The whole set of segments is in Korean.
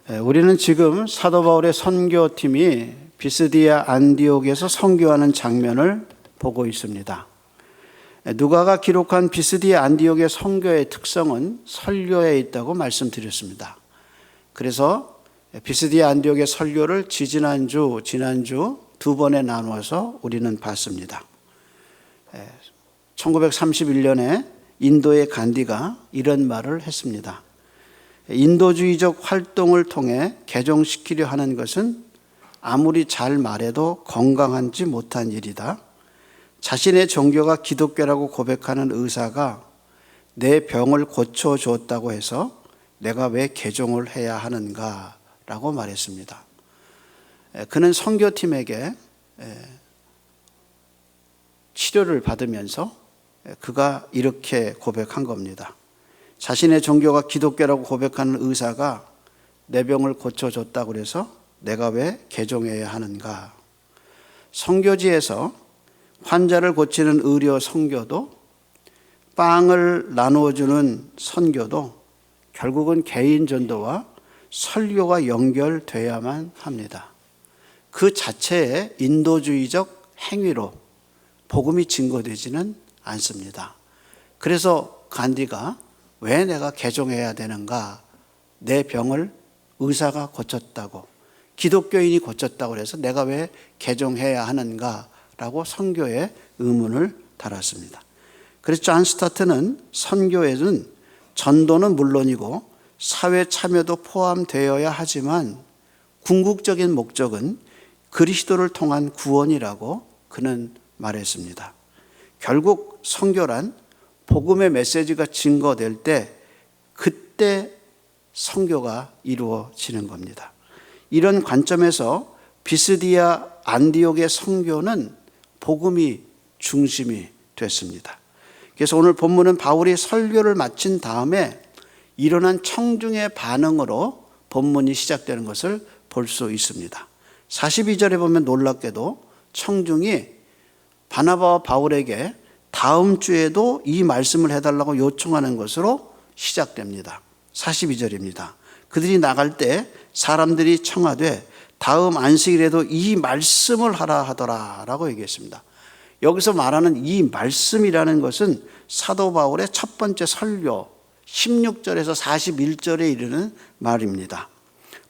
우리는 지금 사도 바울의 선교팀이 비스디아 안디옥에서 선교하는 장면을 보고 있습니다. 누가가 기록한 비스디아 안디옥의 선교의 특성은 설교에 있다고 말씀드렸습니다. 그래서 비스디아 안디옥의 설교를 지난주 두 번에 나누어서 우리는 봤습니다. 1931년에 인도의 간디가 이런 말을 했습니다. 인도주의적 활동을 통해 개종시키려 하는 것은 아무리 잘 말해도 건강하지 못한 일이다. 자신의 종교가 기독교라고 고백하는 의사가 내 병을 고쳐주었다고 해서 내가 왜 개종을 해야 하는가 라고 말했습니다. 그는 선교팀에게 치료를 받으면서 그가 이렇게 고백한 겁니다. 자신의 종교가 기독교라고 고백하는 의사가 내 병을 고쳐줬다고 그래서 내가 왜 개종해야 하는가. 선교지에서 환자를 고치는 의료 선교도, 빵을 나누어주는 선교도 결국은 개인 전도와 설교가 연결돼야만 합니다. 그 자체의 인도주의적 행위로 복음이 증거되지는 않습니다. 그래서 간디가 왜 내가 개종해야 되는가? 내 병을 의사가 고쳤다고, 기독교인이 고쳤다고 해서 내가 왜 개종해야 하는가? 라고 선교에 의문을 달았습니다. 그래서 존 스타트는 선교에는 전도는 물론이고 사회 참여도 포함되어야 하지만 궁극적인 목적은 그리스도를 통한 구원이라고 그는 말했습니다. 결국 선교란 복음의 메시지가 증거될 때 그때 선교가 이루어지는 겁니다. 이런 관점에서 비스디아 안디옥의 선교는 복음이 중심이 됐습니다. 그래서 오늘 본문은 바울이 설교를 마친 다음에 일어난 청중의 반응으로 본문이 시작되는 것을 볼 수 있습니다. 42절에 보면 놀랍게도 청중이 바나바와 바울에게 다음 주에도 이 말씀을 해달라고 요청하는 것으로 시작됩니다. 42절입니다. 그들이 나갈 때 사람들이 청하되 다음 안식일에도 이 말씀을 하라 하더라 라고 얘기했습니다. 여기서 말하는 이 말씀이라는 것은 사도 바울의 첫 번째 설교 16절에서 41절에 이르는 말입니다.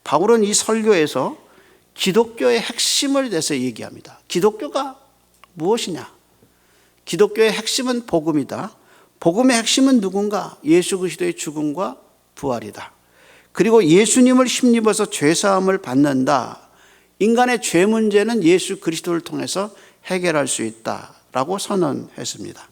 바울은 이 설교에서 기독교의 핵심을 대해서 얘기합니다. 기독교가 무엇이냐? 기독교의 핵심은 복음이다. 복음의 핵심은 누군가? 예수 그리스도의 죽음과 부활이다. 그리고 예수님을 힘입어서 죄사함을 받는다. 인간의 죄 문제는 예수 그리스도를 통해서 해결할 수 있다라고 선언했습니다.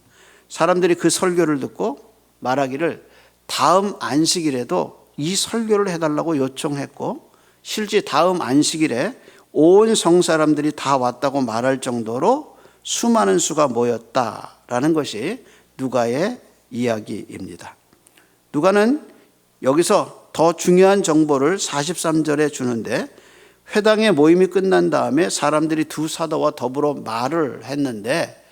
사람들이 그 설교를 듣고 말하기를 다음 안식일에도 이 설교를 해달라고 요청했고 실제 다음 안식일에 온 성사람들이 다 왔다고 말할 정도로 수많은 수가 모였다라는 것이 누가의 이야기입니다. 누가는 여기서 더 중요한 정보를 43절에 주는데 회당의 모임이 끝난 다음에 사람들이 두 사도와 더불어 말을 했는데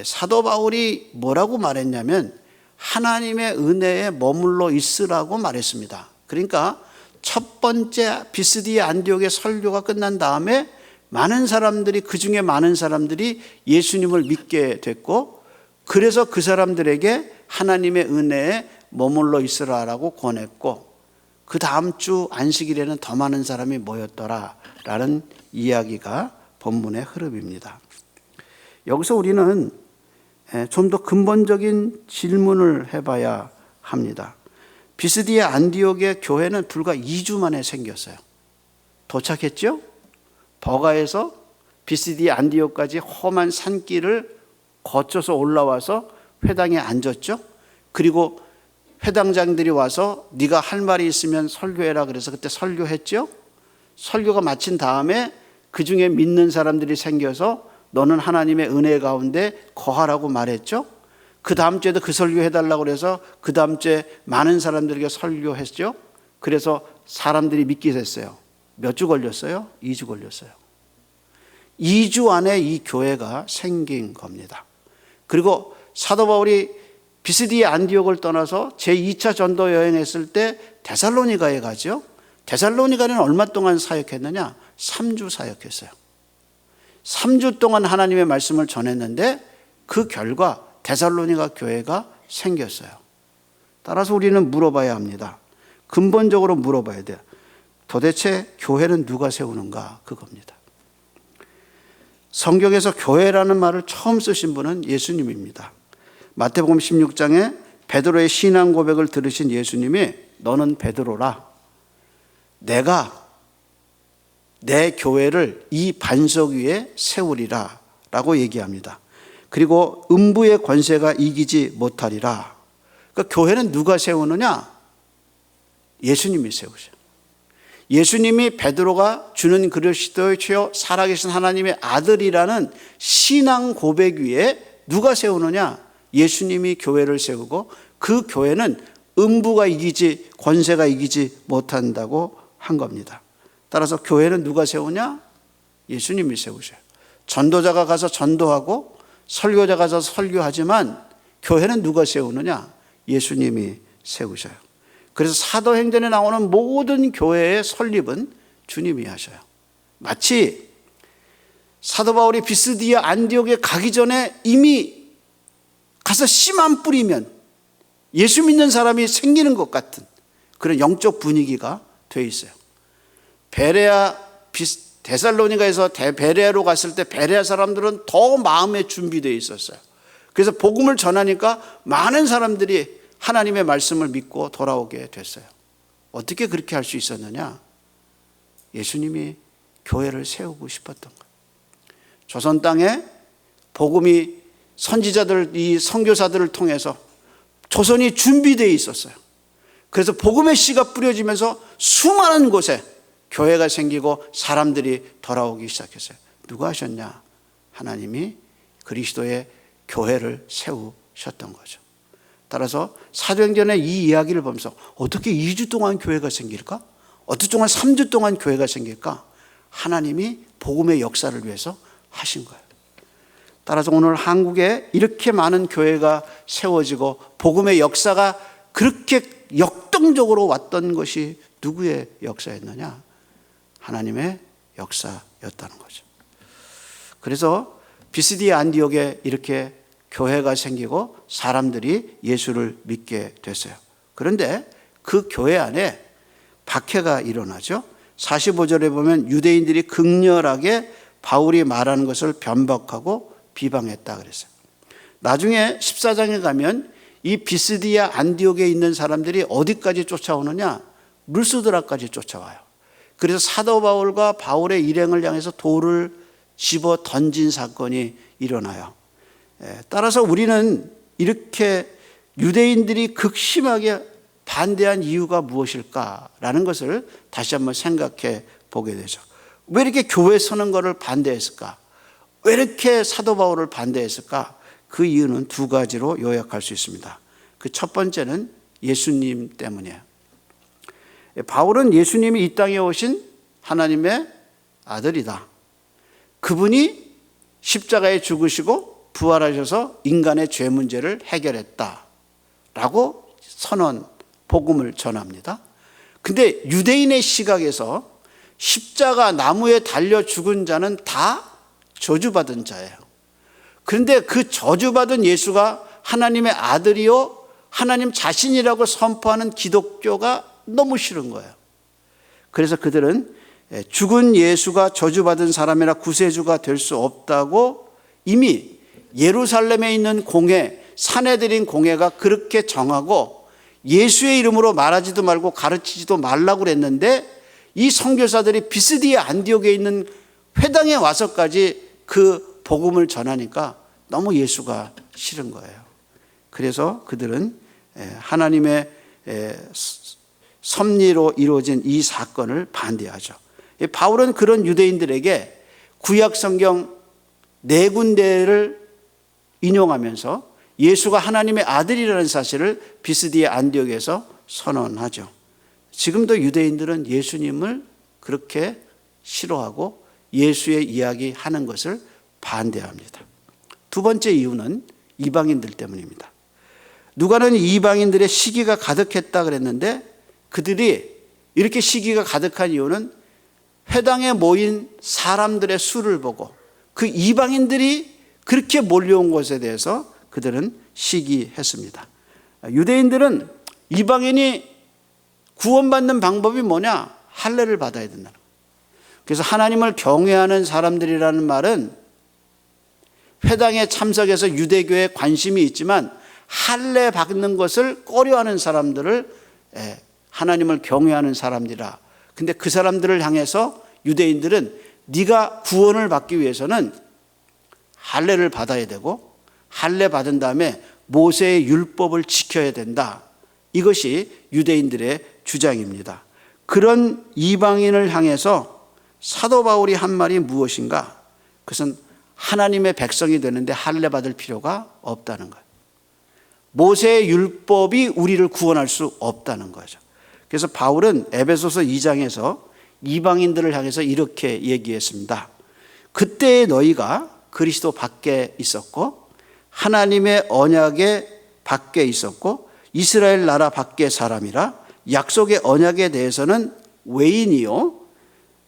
사도 바울이 뭐라고 말했냐면 하나님의 은혜에 머물러 있으라고 말했습니다. 그러니까 첫 번째 비스디아 안디옥의 설교가 끝난 다음에 많은 사람들이 그중에 많은 사람들이 예수님을 믿게 됐고 그래서 그 사람들에게 하나님의 은혜에 머물러 있으라라고 권했고 그 다음 주 안식일에는 더 많은 사람이 모였더라라는 이야기가 본문의 흐름입니다. 여기서 우리는 좀 더 근본적인 질문을 해봐야 합니다. 비스디아 안디옥의 교회는 불과 2주 만에 생겼어요. 도착했죠? 버가에서 비스디아 안디옥까지 험한 산길을 거쳐서 올라와서 회당에 앉았죠. 그리고 회당장들이 와서 네가 할 말이 있으면 설교해라 그래서 그때 설교했죠. 설교가 마친 다음에 그 중에 믿는 사람들이 생겨서 너는 하나님의 은혜 가운데 거하라고 말했죠. 그 다음 주에도 그 설교해달라고 그래서 그 다음 주에 많은 사람들에게 설교했죠. 그래서 사람들이 믿게 됐어요. 몇 주 걸렸어요? 2주 걸렸어요. 2주 안에 이 교회가 생긴 겁니다. 그리고 사도 바울이 비스디아 안디옥을 떠나서 제2차 전도 여행했을 때 데살로니가에 가죠. 데살로니가는 얼마 동안 사역했느냐? 3주 사역했어요. 3주 동안 하나님의 말씀을 전했는데 그 결과 데살로니가 교회가 생겼어요. 따라서 우리는 물어봐야 합니다. 근본적으로 물어봐야 돼요. 도대체 교회는 누가 세우는가? 그겁니다. 성경에서 교회라는 말을 처음 쓰신 분은 예수님입니다. 마태복음 16장에 베드로의 신앙 고백을 들으신 예수님이 너는 베드로라. 내가 내 교회를 이 반석 위에 세우리라 라고 얘기합니다. 그리고 음부의 권세가 이기지 못하리라. 그러니까 교회는 누가 세우느냐? 예수님이 세우셔요. 예수님이 베드로가 주는 그리스도의 주요 살아계신 하나님의 아들이라는 신앙 고백 위에 누가 세우느냐? 예수님이 교회를 세우고 그 교회는 음부가 이기지 권세가 이기지 못한다고 한 겁니다. 따라서 교회는 누가 세우냐? 예수님이 세우셔요. 전도자가 가서 전도하고 설교자가 가서 설교하지만 교회는 누가 세우느냐? 예수님이 세우셔요. 그래서 사도행전에 나오는 모든 교회의 설립은 주님이 하셔요. 마치 사도 바울이 비스디아 안디옥에 가기 전에 이미 가서 씨만 뿌리면 예수 믿는 사람이 생기는 것 같은 그런 영적 분위기가 돼 있어요. 데살로니가에서 베레아로 갔을 때 베레아 사람들은 더 마음에 준비되어 있었어요. 그래서 복음을 전하니까 많은 사람들이 하나님의 말씀을 믿고 돌아오게 됐어요. 어떻게 그렇게 할 수 있었느냐? 예수님이 교회를 세우고 싶었던 거예요. 조선 땅에 복음이 선지자들, 이 선교사들을 통해서 조선이 준비되어 있었어요. 그래서 복음의 씨가 뿌려지면서 수많은 곳에 교회가 생기고 사람들이 돌아오기 시작했어요. 누가 하셨냐? 하나님이 그리스도의 교회를 세우셨던 거죠. 따라서 사도행전의 이 이야기를 보면서 어떻게 2주 동안 교회가 생길까? 어떻게 동안 3주 동안 교회가 생길까? 하나님이 복음의 역사를 위해서 하신 거예요. 따라서 오늘 한국에 이렇게 많은 교회가 세워지고 복음의 역사가 그렇게 역동적으로 왔던 것이 누구의 역사였느냐? 하나님의 역사였다는 거죠. 그래서 비스디아 안디옥에 이렇게 교회가 생기고 사람들이 예수를 믿게 됐어요. 그런데 그 교회 안에 박해가 일어나죠. 45절에 보면 유대인들이 극렬하게 바울이 말하는 것을 변박하고 비방했다 그랬어요. 나중에 14장에 가면 이 비스디아 안디옥에 있는 사람들이 어디까지 쫓아오느냐? 루스드라까지 쫓아와요. 그래서 사도 바울과 바울의 일행을 향해서 돌을 집어 던진 사건이 일어나요. 따라서 우리는 이렇게 유대인들이 극심하게 반대한 이유가 무엇일까라는 것을 다시 한번 생각해 보게 되죠. 왜 이렇게 교회 서는 것을 반대했을까? 왜 이렇게 사도 바울을 반대했을까? 그 이유는 두 가지로 요약할 수 있습니다. 그 첫 번째는 예수님 때문이에요. 바울은 예수님이 이 땅에 오신 하나님의 아들이다. 그분이 십자가에 죽으시고 부활하셔서 인간의 죄 문제를 해결했다라고 선언, 복음을 전합니다. 근데 유대인의 시각에서 십자가 나무에 달려 죽은 자는 다 저주받은 자예요. 그런데 그 저주받은 예수가 하나님의 아들이요 하나님 자신이라고 선포하는 기독교가 너무 싫은 거예요. 그래서 그들은 죽은 예수가 저주받은 사람이라 구세주가 될 수 없다고 이미 예루살렘에 있는 공회, 산헤드린 공회가 그렇게 정하고 예수의 이름으로 말하지도 말고 가르치지도 말라고 그랬는데 이 선교사들이 비스디아 안디옥에 있는 회당에 와서까지 그 복음을 전하니까 너무 예수가 싫은 거예요. 그래서 그들은 하나님의 섭리로 이루어진 이 사건을 반대하죠. 바울은 그런 유대인들에게 구약 성경 4군데를 인용하면서 예수가 하나님의 아들이라는 사실을 비스디아 안디옥에서 선언하죠. 지금도 유대인들은 예수님을 그렇게 싫어하고 예수의 이야기하는 것을 반대합니다. 두 번째 이유는 이방인들 때문입니다. 누가는 이방인들의 시기가 가득했다 그랬는데 그들이 이렇게 시기가 가득한 이유는 회당에 모인 사람들의 수를 보고 그 이방인들이 그렇게 몰려온 것에 대해서 그들은 시기했습니다. 유대인들은 이방인이 구원받는 방법이 뭐냐? 할례를 받아야 된다는 거예요. 그래서 하나님을 경외하는 사람들이라는 말은 회당에 참석해서 유대교에 관심이 있지만 할례 받는 것을 꺼려하는 사람들을 하나님을 경외하는 사람들이라. 근데 그 사람들을 향해서 유대인들은 네가 구원을 받기 위해서는 할례를 받아야 되고 할례 받은 다음에 모세의 율법을 지켜야 된다. 이것이 유대인들의 주장입니다. 그런 이방인을 향해서 사도 바울이 한 말이 무엇인가? 그것은 하나님의 백성이 되는데 할례 받을 필요가 없다는 거예요. 모세의 율법이 우리를 구원할 수 없다는 거죠. 그래서 바울은 에베소서 2장에서 이방인들을 향해서 이렇게 얘기했습니다. 그때 너희가 그리스도 밖에 있었고 하나님의 언약의 밖에 있었고 이스라엘 나라 밖의 사람이라 약속의 언약에 대해서는 외인이요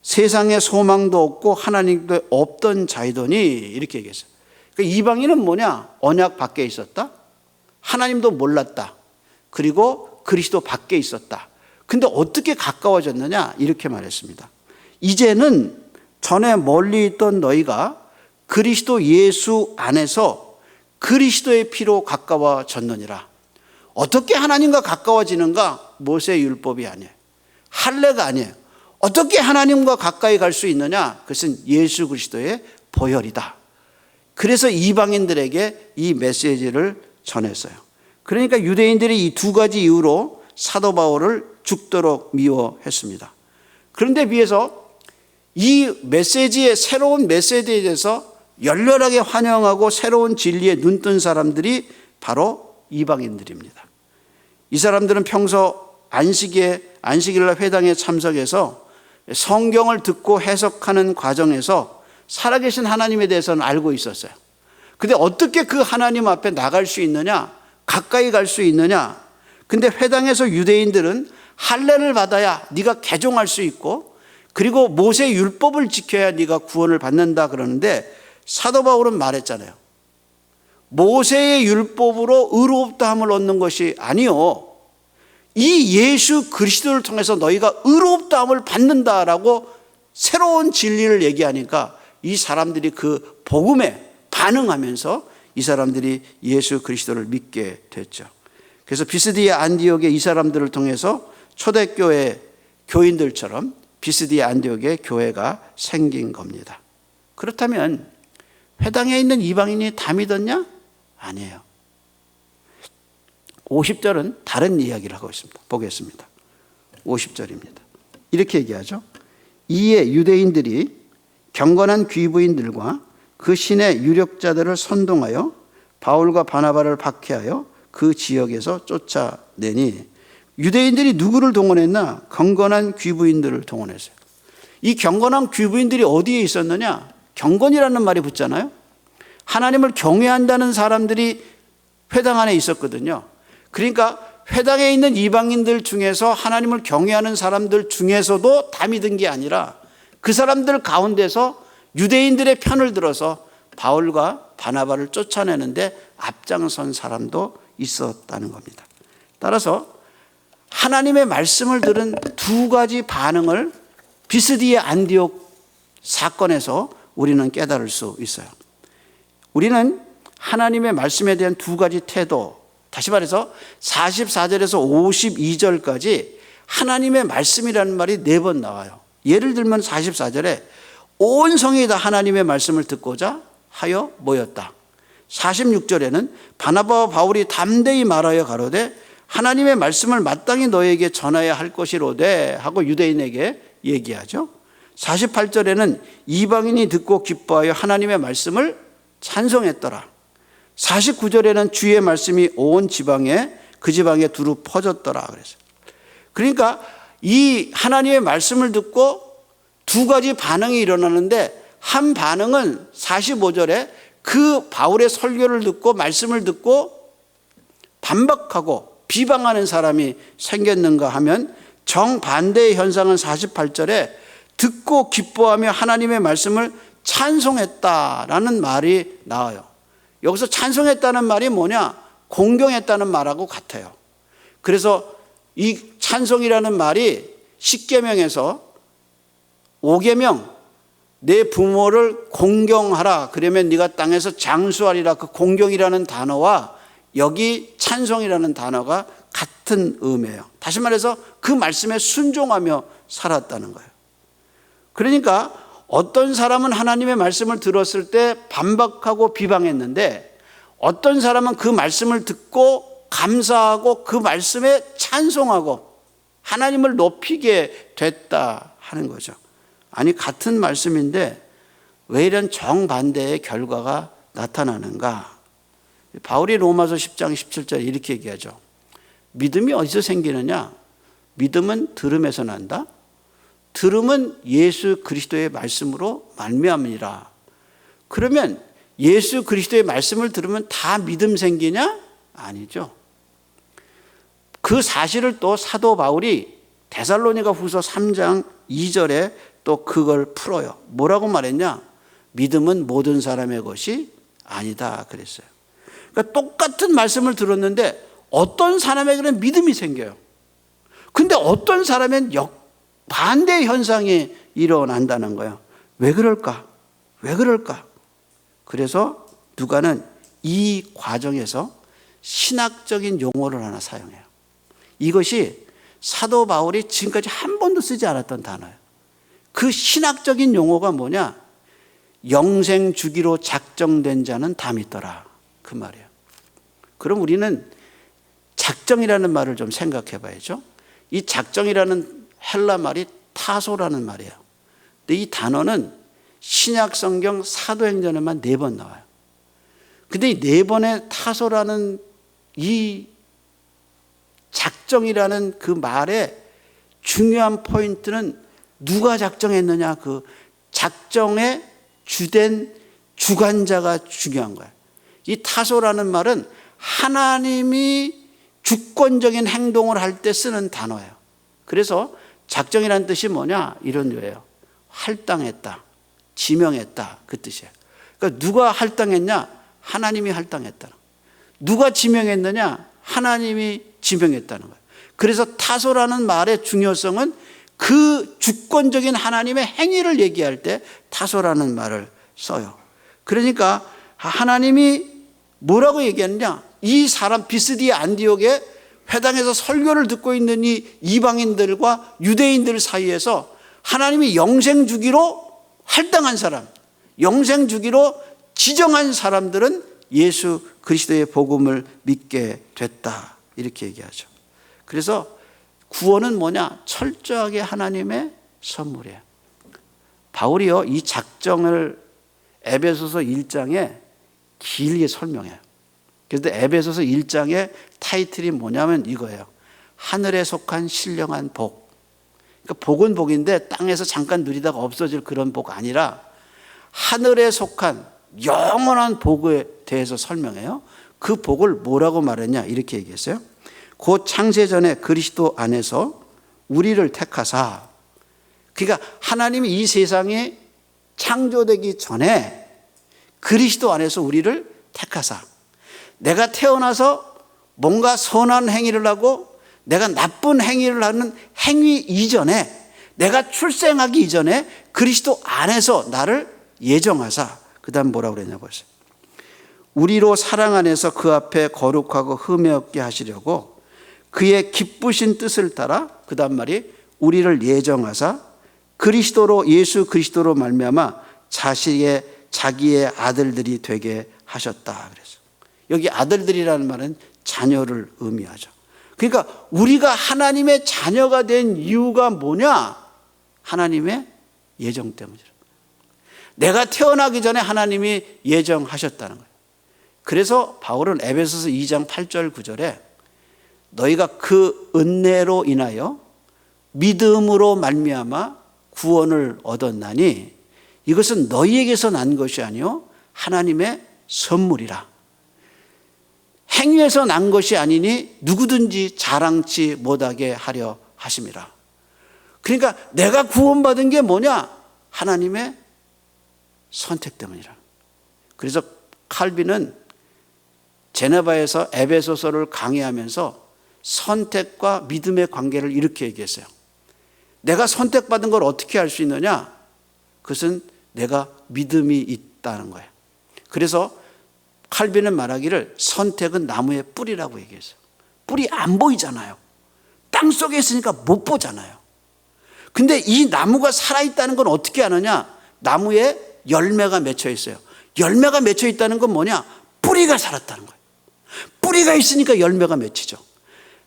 세상에 소망도 없고 하나님도 없던 자이더니 이렇게 얘기했어요. 그러니까 이방인은 뭐냐? 언약 밖에 있었다. 하나님도 몰랐다. 그리고 그리스도 밖에 있었다. 근데 어떻게 가까워졌느냐? 이렇게 말했습니다. 이제는 전에 멀리 있던 너희가 그리스도 예수 안에서 그리스도의 피로 가까워졌느니라. 어떻게 하나님과 가까워지는가? 모세의 율법이 아니에요. 할례가 아니에요. 어떻게 하나님과 가까이 갈 수 있느냐? 그것은 예수 그리스도의 보혈이다. 그래서 이방인들에게 이 메시지를 전했어요. 그러니까 유대인들이 이 두 가지 이유로 사도 바울을 죽도록 미워했습니다. 그런데 비해서 이 메시지의 새로운 메시지에 대해서 열렬하게 환영하고 새로운 진리에 눈뜬 사람들이 바로 이방인들입니다. 이 사람들은 평소 안식일날 회당에 참석해서 성경을 듣고 해석하는 과정에서 살아계신 하나님에 대해서는 알고 있었어요. 근데 어떻게 그 하나님 앞에 나갈 수 있느냐? 가까이 갈 수 있느냐? 근데 회당에서 유대인들은 할례를 받아야 네가 개종할 수 있고 그리고 모세의 율법을 지켜야 네가 구원을 받는다 그러는데 사도 바울은 말했잖아요. 모세의 율법으로 의롭다함을 얻는 것이 아니요. 이 예수 그리스도를 통해서 너희가 의롭다함을 받는다라고 새로운 진리를 얘기하니까 이 사람들이 그 복음에 반응하면서 이 사람들이 예수 그리스도를 믿게 됐죠. 그래서 비스디아 안디옥의 이 사람들을 통해서 초대교회 교인들처럼 비스디아 안디옥의 교회가 생긴 겁니다. 그렇다면 회당에 있는 이방인이 다 믿었냐? 아니에요. 50절은 다른 이야기를 하고 있습니다. 보겠습니다. 50절입니다. 이렇게 얘기하죠. 이에 유대인들이 경건한 귀부인들과 그 신의 유력자들을 선동하여 바울과 바나바를 박해하여 그 지역에서 쫓아내니 유대인들이 누구를 동원했나? 경건한 귀부인들을 동원했어요. 이 경건한 귀부인들이 어디에 있었느냐? 경건이라는 말이 붙잖아요. 하나님을 경외한다는 사람들이 회당 안에 있었거든요. 그러니까 회당에 있는 이방인들 중에서 하나님을 경외하는 사람들 중에서도 다 믿은 게 아니라 그 사람들 가운데서 유대인들의 편을 들어서 바울과 바나바를 쫓아내는데 앞장선 사람도 있었다는 겁니다. 따라서 하나님의 말씀을 들은 두 가지 반응을 비스디아 안디옥 사건에서 우리는 깨달을 수 있어요. 우리는 하나님의 말씀에 대한 두 가지 태도, 다시 말해서 44절에서 52절까지 하나님의 말씀이라는 말이 4번 나와요. 예를 들면 44절에 온 성이 다 하나님의 말씀을 듣고자 하여 모였다. 46절에는 바나바와 바울이 담대히 말하여 가로되 하나님의 말씀을 마땅히 너에게 전하여야 할 것이로되 하고 유대인에게 얘기하죠. 48절에는 이방인이 듣고 기뻐하여 하나님의 말씀을 찬송했더라. 49절에는 주의 말씀이 온 지방에 그 지방에 두루 퍼졌더라 그랬어요. 그러니까 이 하나님의 말씀을 듣고 두 가지 반응이 일어나는데 한 반응은 45절에 그 바울의 설교를 듣고 말씀을 듣고 반박하고 비방하는 사람이 생겼는가 하면 정반대의 현상은 48절에 듣고 기뻐하며 하나님의 말씀을 찬송했다라는 말이 나와요. 여기서 찬송했다는 말이 뭐냐? 공경했다는 말하고 같아요. 그래서 이 찬송이라는 말이 십계명에서 5계명 내 부모를 공경하라 그러면 네가 땅에서 장수하리라, 그 공경이라는 단어와 여기 찬송이라는 단어가 같은 의미예요. 다시 말해서 그 말씀에 순종하며 살았다는 거예요. 그러니까 어떤 사람은 하나님의 말씀을 들었을 때 반박하고 비방했는데 어떤 사람은 그 말씀을 듣고 감사하고 그 말씀에 찬송하고 하나님을 높이게 됐다 하는 거죠. 아니, 같은 말씀인데 왜 이런 정반대의 결과가 나타나는가? 바울이 로마서 10장 17절 이렇게 얘기하죠. 믿음이 어디서 생기느냐? 믿음은 들음에서 난다. 들음은 예수 그리스도의 말씀으로 말미암으니라. 그러면 예수 그리스도의 말씀을 들으면 다 믿음 생기냐? 아니죠. 그 사실을 또 사도 바울이 데살로니가 후서 3장 2절에 또 그걸 풀어요. 뭐라고 말했냐? 믿음은 모든 사람의 것이 아니다 그랬어요. 그러니까 똑같은 말씀을 들었는데 어떤 사람에게는 믿음이 생겨요. 근데 어떤 사람은 반대 현상이 일어난다는 거예요. 왜 그럴까? 왜 그럴까? 그래서 누가는 이 과정에서 신학적인 용어를 하나 사용해요. 이것이 사도 바울이 지금까지 한 번도 쓰지 않았던 단어예요. 그 신학적인 용어가 뭐냐? 영생 주기로 작정된 자는 다 믿더라. 그 말이에요. 그럼 우리는 작정이라는 말을 좀 생각해 봐야죠. 이 작정이라는 헬라 말이 타소라는 말이에요. 근데 이 단어는 신약 성경 사도행전에만 4번 나와요. 근데 이 4번의 타소라는 이 작정이라는 그 말의 중요한 포인트는 누가 작정했느냐, 그 작정의 주된 주관자가 중요한 거예요. 이 타소라는 말은 하나님이 주권적인 행동을 할 때 쓰는 단어예요. 그래서 작정이라는 뜻이 뭐냐? 이런 류예요. 할당했다, 지명했다, 그 뜻이에요. 그러니까 누가 할당했냐? 하나님이 할당했다. 누가 지명했느냐? 하나님이 지명했다는 거예요. 그래서 타소라는 말의 중요성은 그 주권적인 하나님의 행위를 얘기할 때 타소라는 말을 써요. 그러니까 하나님이 뭐라고 얘기했느냐? 이 사람 비스디아 안디옥에 회당에서 설교를 듣고 있는 이 이방인들과 유대인들 사이에서 하나님이 영생 주기로 할당한 사람, 영생 주기로 지정한 사람들은 예수 그리스도의 복음을 믿게 됐다, 이렇게 얘기하죠. 그래서 구원은 뭐냐? 철저하게 하나님의 선물이에요. 바울이요, 이 작정을 에베소서 1장에 길게 설명해요. 그래서 에베소서 1장의 타이틀이 뭐냐면 이거예요. 하늘에 속한 신령한 복. 그러니까 복은 복인데 땅에서 잠깐 누리다가 없어질 그런 복 아니라 하늘에 속한 영원한 복에 대해서 설명해요. 그 복을 뭐라고 말했냐? 이렇게 얘기했어요. 곧 창세전에 그리스도 안에서 우리를 택하사, 그러니까 하나님이 이 세상이 창조되기 전에 그리스도 안에서 우리를 택하사, 내가 태어나서 뭔가 선한 행위를 하고 내가 나쁜 행위를 하는 행위 이전에, 내가 출생하기 이전에 그리스도 안에서 나를 예정하사, 그 다음 뭐라고 그랬냐고 보세요. 우리로 사랑 안에서 그 앞에 거룩하고 흠이 없게 하시려고 그의 기쁘신 뜻을 따라, 그 다음 말이 우리를 예정하사 그리스도로, 예수 그리스도로 말미암아 자기의 아들들이 되게 하셨다 그랬어요. 여기 아들들이라는 말은 자녀를 의미하죠. 그러니까 우리가 하나님의 자녀가 된 이유가 뭐냐? 하나님의 예정 때문이죠. 내가 태어나기 전에 하나님이 예정하셨다는 거예요. 그래서 바울은 에베소서 2장 8절 9절에 너희가 그 은혜로 인하여 믿음으로 말미암아 구원을 얻었나니 이것은 너희에게서 난 것이 아니요 하나님의 선물이라. 행위에서 난 것이 아니니 누구든지 자랑치 못하게 하려 하심이라. 그러니까 내가 구원받은 게 뭐냐? 하나님의 선택 때문이라. 그래서 칼빈은 제네바에서 에베소서를 강의하면서 선택과 믿음의 관계를 이렇게 얘기했어요. 내가 선택받은 걸 어떻게 알 수 있느냐? 그것은 내가 믿음이 있다는 거예요. 그래서 칼빈은 말하기를 선택은 나무의 뿌리라고 얘기했어요. 뿌리 안 보이잖아요. 땅 속에 있으니까 못 보잖아요. 근데 이 나무가 살아있다는 건 어떻게 아느냐? 나무에 열매가 맺혀 있어요. 열매가 맺혀 있다는 건 뭐냐? 뿌리가 살았다는 거예요. 뿌리가 있으니까 열매가 맺히죠.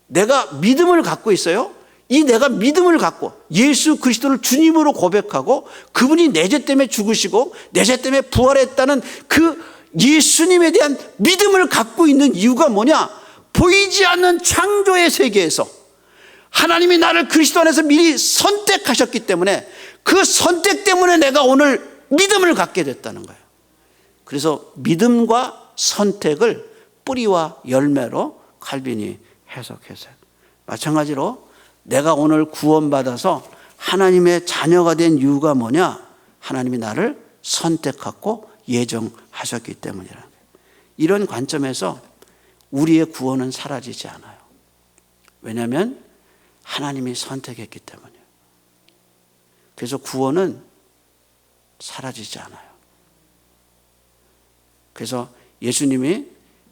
내가 믿음을 갖고 있어요. 이 내가 믿음을 갖고 예수 그리스도를 주님으로 고백하고 그분이 내 죄 때문에 죽으시고 내 죄 때문에 부활했다는 그 예수님에 대한 믿음을 갖고 있는 이유가 뭐냐? 보이지 않는 창조의 세계에서 하나님이 나를 그리스도 안에서 미리 선택하셨기 때문에 그 선택 때문에 내가 오늘 믿음을 갖게 됐다는 거예요. 그래서 믿음과 선택을 뿌리와 열매로 칼빈이 해석했어요. 마찬가지로 내가 오늘 구원받아서 하나님의 자녀가 된 이유가 뭐냐? 하나님이 나를 선택하고 예정하셨기 때문이라는 거예요. 이런 관점에서 우리의 구원은 사라지지 않아요. 왜냐하면 하나님이 선택했기 때문이에요. 그래서 구원은 사라지지 않아요. 그래서 예수님이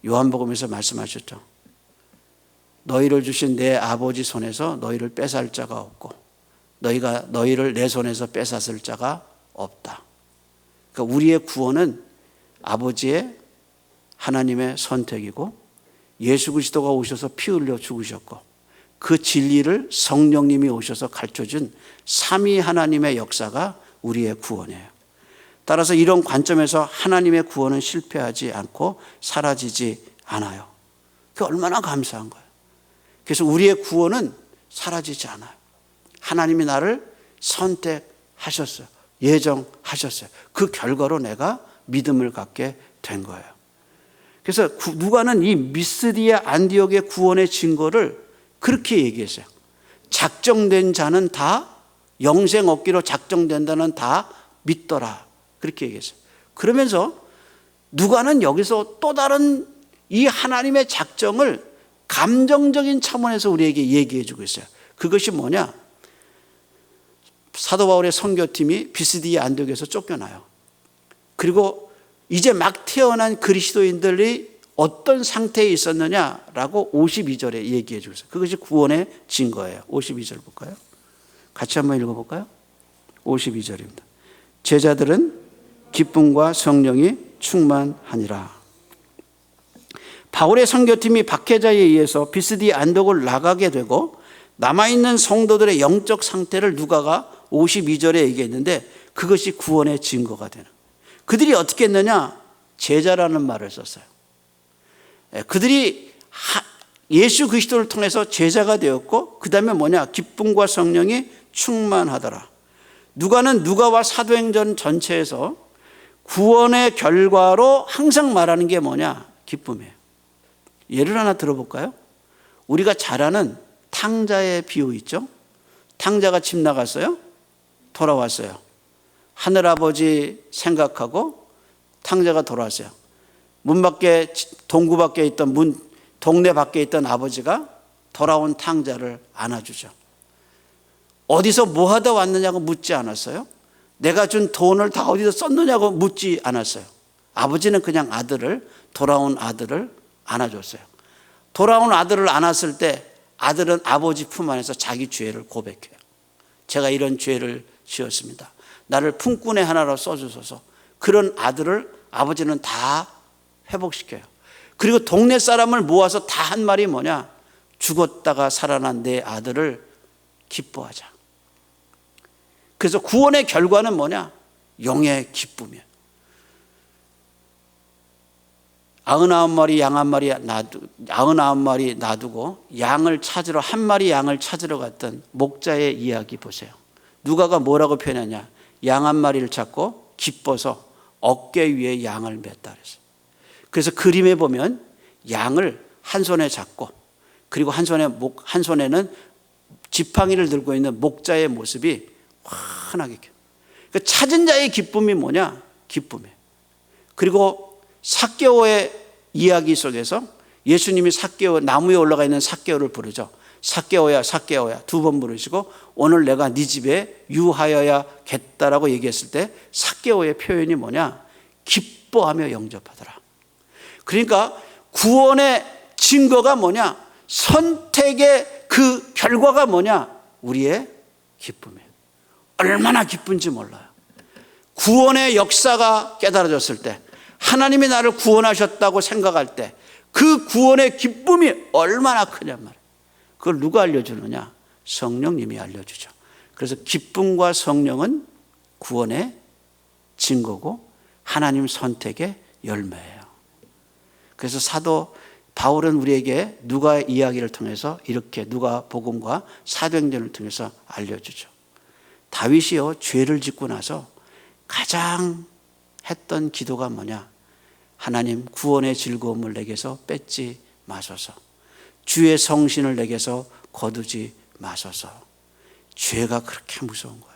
요한복음에서 말씀하셨죠. 너희를 주신 내 아버지 손에서 너희를 뺏을 자가 없고 너희를 내 손에서 뺏었을 자가 없다. 그러니까 우리의 구원은 아버지의 하나님의 선택이고 예수 그리스도가 오셔서 피 흘려 죽으셨고 그 진리를 성령님이 오셔서 가르쳐준 삼위 하나님의 역사가 우리의 구원이에요. 따라서 이런 관점에서 하나님의 구원은 실패하지 않고 사라지지 않아요. 그게 얼마나 감사한 거예요. 그래서 우리의 구원은 사라지지 않아요. 하나님이 나를 선택하셨어요. 예정하셨어요. 그 결과로 내가 믿음을 갖게 된 거예요. 그래서 누가는 이 미스디아 안디옥의 구원의 증거를 그렇게 얘기했어요. 작정된 자는 다 영생 얻기로 작정된다는 다 믿더라. 그렇게 얘기했어요. 그러면서 누가는 여기서 또 다른 이 하나님의 작정을 감정적인 차원에서 우리에게 얘기해 주고 있어요. 그것이 뭐냐? 사도 바울의 선교팀이 비스디아 안디옥에서 쫓겨나요. 그리고 이제 막 태어난 그리스도인들이 어떤 상태에 있었느냐라고 52절에 얘기해 주고 있어요. 그것이 구원의 증거예요. 52절 볼까요? 같이 한번 읽어볼까요? 52절입니다. 제자들은 기쁨과 성령이 충만하니라. 바울의 선교팀이 박해자에 의해서 비스디아 안디옥을 나가게 되고 남아있는 성도들의 영적 상태를 누가가 52절에 얘기했는데 그것이 구원의 증거가 되는. 그들이 어떻게 했느냐? 제자라는 말을 썼어요. 그들이 예수 그리스도를 통해서 제자가 되었고 그 다음에 뭐냐? 기쁨과 성령이 충만하더라. 누가와 사도행전 전체에서 구원의 결과로 항상 말하는 게 뭐냐? 기쁨이에요. 예를 하나 들어볼까요? 우리가 잘 아는 탕자의 비유 있죠? 탕자가 집 나갔어요. 돌아왔어요. 하늘아버지 생각하고 탕자가 돌아왔어요. 문 밖에, 동구 밖에 있던 동네 밖에 있던 아버지가 돌아온 탕자를 안아주죠. 어디서 뭐 하다 왔느냐고 묻지 않았어요. 내가 준 돈을 다 어디서 썼느냐고 묻지 않았어요. 아버지는 그냥 돌아온 아들을 안아줬어요. 돌아온 아들을 안았을 때 아들은 아버지 품 안에서 자기 죄를 고백해요. 제가 이런 죄를 지었습니다. 나를 품꾼의 하나로 써주소서. 그런 아들을 아버지는 다 회복시켜요. 그리고 동네 사람을 모아서 다 한 말이 뭐냐? 죽었다가 살아난 내 아들을 기뻐하자. 그래서 구원의 결과는 뭐냐? 영의 기쁨이에요. 99마리 양 99마리 놔두고 한 마리 양을 찾으러 갔던 목자의 이야기 보세요. 누가가 뭐라고 표현하냐? 양 한 마리를 찾고 기뻐서 어깨 위에 양을 맸다 그랬어요. 그래서 그림에 보면 양을 한 손에 잡고 그리고 한 손에는 지팡이를 들고 있는 목자의 모습이 환하게. 그 찾은 자의 기쁨이 뭐냐? 기쁨이에요. 그리고 삭개오의 이야기 속에서 예수님이 삭개오, 나무에 올라가 있는 삭개오를 부르죠. 삭개오야, 삭개오야 두 번 부르시고 오늘 내가 네 집에 유하여야겠다라고 얘기했을 때 삭개오의 표현이 뭐냐? 기뻐하며 영접하더라. 그러니까 구원의 증거가 뭐냐? 선택의 그 결과가 뭐냐? 우리의 기쁨이에요. 얼마나 기쁜지 몰라요. 구원의 역사가 깨달아졌을 때, 하나님이 나를 구원하셨다고 생각할 때 그 구원의 기쁨이 얼마나 크냔 말이에요. 그걸 누가 알려주느냐? 성령님이 알려주죠. 그래서 기쁨과 성령은 구원의 증거고 하나님 선택의 열매예요. 그래서 사도 바울은 우리에게 누가 이야기를 통해서 이렇게 누가 복음과 사도행전을 통해서 알려주죠. 다윗이요, 죄를 짓고 나서 가장 했던 기도가 뭐냐? 하나님, 구원의 즐거움을 내게서 뺏지 마소서. 주의 성신을 내게서 거두지 마소서. 죄가 그렇게 무서운 거예요.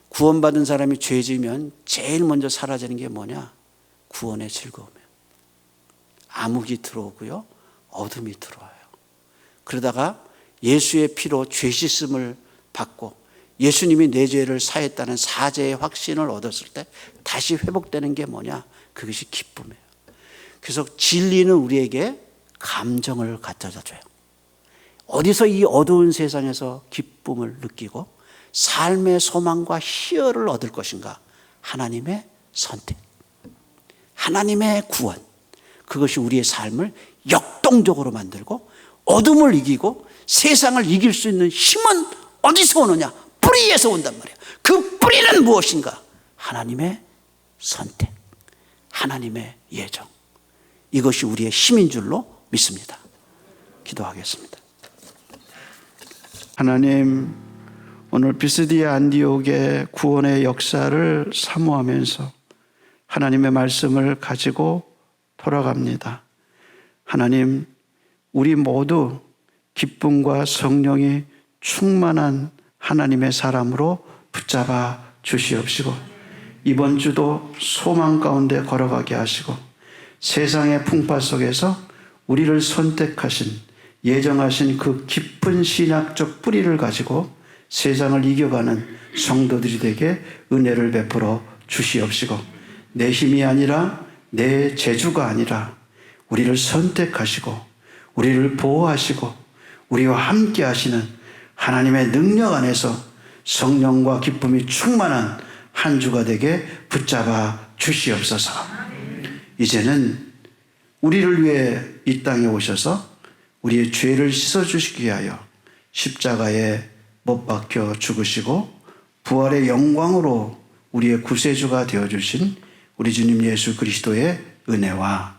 구원받은 사람이 죄 지으면 제일 먼저 사라지는 게 뭐냐? 구원의 즐거움이에요. 암흑이 들어오고요, 어둠이 들어와요. 그러다가 예수의 피로 죄 씻음을 받고 예수님이 내 죄를 사했다는 사죄의 확신을 얻었을 때 다시 회복되는 게 뭐냐? 그것이 기쁨이에요. 그래서 진리는 우리에게 감정을 갖다 줘요. 어디서 이 어두운 세상에서 기쁨을 느끼고 삶의 소망과 희열을 얻을 것인가? 하나님의 선택, 하나님의 구원. 그것이 우리의 삶을 역동적으로 만들고 어둠을 이기고 세상을 이길 수 있는 힘은 어디서 오느냐? 뿌리에서 온단 말이에요. 그 뿌리는 무엇인가? 하나님의 선택, 하나님의 예정. 이것이 우리의 힘인 줄로 믿습니다. 기도하겠습니다. 하나님, 오늘 비스디아 안디옥의 구원의 역사를 사모하면서 하나님의 말씀을 가지고 돌아갑니다. 하나님, 우리 모두 기쁨과 성령이 충만한 하나님의 사람으로 붙잡아 주시옵시고 이번 주도 소망 가운데 걸어가게 하시고 세상의 풍파 속에서 우리를 선택하신, 예정하신 그 깊은 신학적 뿌리를 가지고 세상을 이겨가는 성도들이 되게 은혜를 베풀어 주시옵시고 내 힘이 아니라 내 재주가 아니라 우리를 선택하시고 우리를 보호하시고 우리와 함께 하시는 하나님의 능력 안에서 성령과 기쁨이 충만한 한 주가 되게 붙잡아 주시옵소서. 이제는 우리를 위해 이 땅에 오셔서 우리의 죄를 씻어주시기 위하여 십자가에 못 박혀 죽으시고 부활의 영광으로 우리의 구세주가 되어주신 우리 주님 예수 그리스도의 은혜와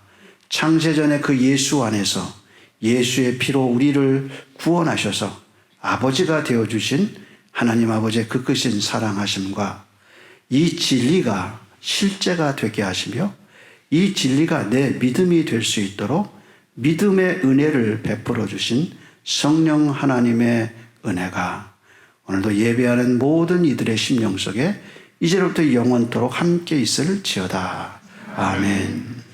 창세전의 그 예수 안에서 예수의 피로 우리를 구원하셔서 아버지가 되어주신 하나님 아버지의 그 크신 사랑하심과 이 진리가 실제가 되게 하시며 이 진리가 내 믿음이 될 수 있도록 믿음의 은혜를 베풀어 주신 성령 하나님의 은혜가 오늘도 예배하는 모든 이들의 심령 속에 이제로부터 영원토록 함께 있을지어다. 아멘.